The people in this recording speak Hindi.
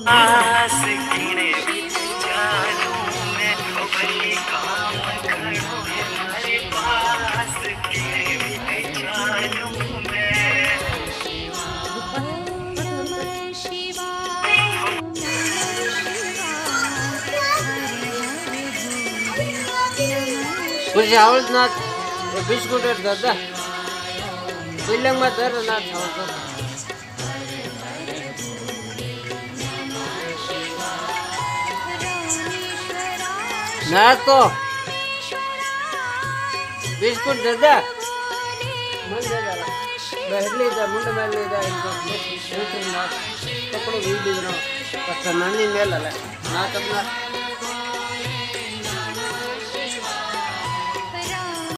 आस गिने जानू मैं भली काम करूं हमारे पास गिने जानू मैं कुछ आवड ना बिस्कुट दादा बिल्डिंग में दर ना खाओ ना तो बिस्कुट दादा मन दादा बहली दा मुंड में ले जा इनको दूसरी ना कपड़ों भी दे ना नानी मेल है ना करना